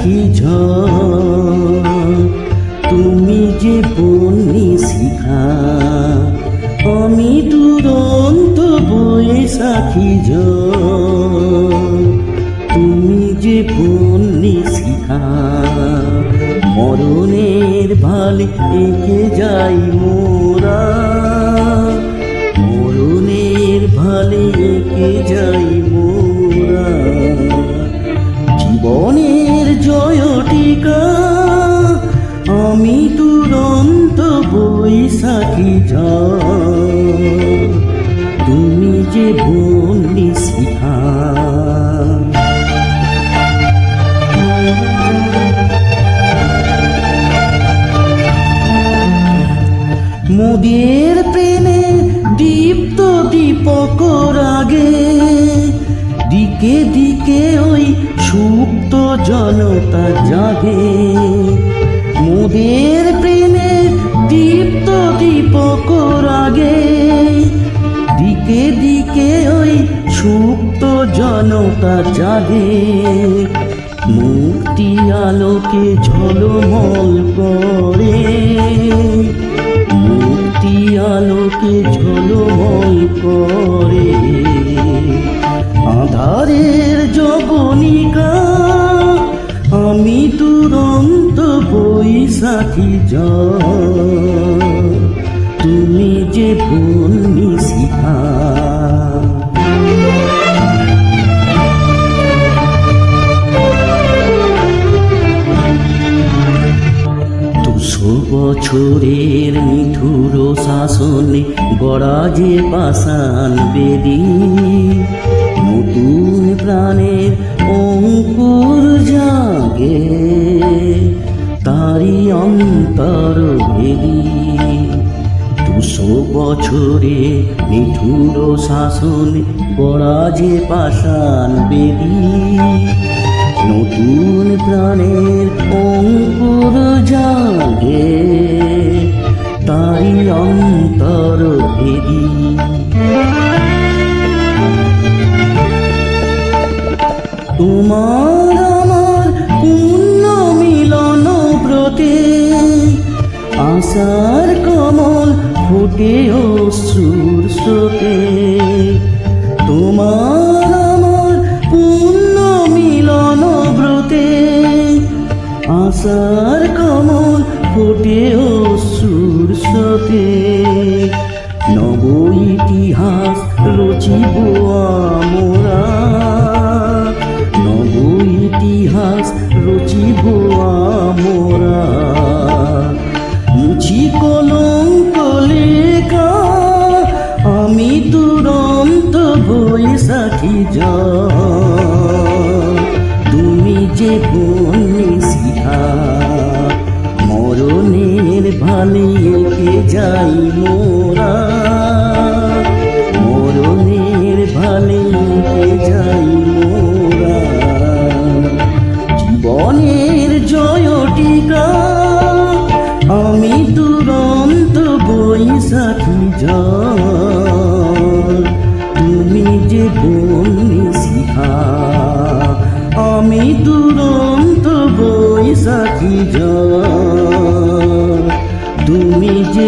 বৈশাখী ঝড়, তুমি যে বন্যি শিখা, আমি দুরন্ত বৈশাখী ঝড়, তুমি যে বন্যি শিখা। মরণের ভালে এঁকে যাই মোরা, মরণের ভালে এঁকে যাই মোরা। জীবনের জয় টিকা, আমি দুরন্ত বৈশাখী ঝড়, তুমি যে বন্যি শিখা। মোদের প্রেমে দীপ্ত দীপক রাগে, দিকে দিকে ওই সুপ্ত জনতা জাগে। মোদের প্রেমে দীপ্ত দীপক রাগে, দিকে দিকে ওই সুপ্ত জনতা জাগে। মুক্তি আলোকে ঝলমল করে, মুক্তি আলোকে ঝলমল করে। আধারের জবনিকা, আমি দুরন্ত বৈশাখী ঝড়, তুমি যে বন্যি শিখা। বছরের নিঠুর শাসনে গড়া যে পাষাণ বেদি, নতুন প্রাণের অঙ্কুর জাগে তারি অন্তর ভেদি। 200 বছরে নিঠুর শাসনে গড়া যে পাষাণ বেদি, নতুন প্রাণের অঙ্কুর জাগে তারি অন্তর ভেদি। তোমার আমার পুণ্য মিলন ব্রতে, আশার কমল ফুটে অশ্রুর স্রোতে। তোমার আমার পুণ্য মিলন ব্রতে, আশার কমল ফুটে অশ্রুর স্রোতে। নব ইতিহাস রচিব আমরা, নব ইতিহাস রচিব আমরা। মুছি কলঙ্ক লেখা, আমি দুরন্ত বৈশাখী ঝড়, তুমি যে বন্যি শিখা। মরণের ভালে এঁকে যাই মোরা, মরণের ভালে এঁকে যাই মোরা। জীবনের জয় টিকা, আমি দুরন্ত বৈশাখী ঝড়, তুমি যে বন্যি শিখা। আমি দুরন্ত বৈশাখী ঝড়, তুমি যে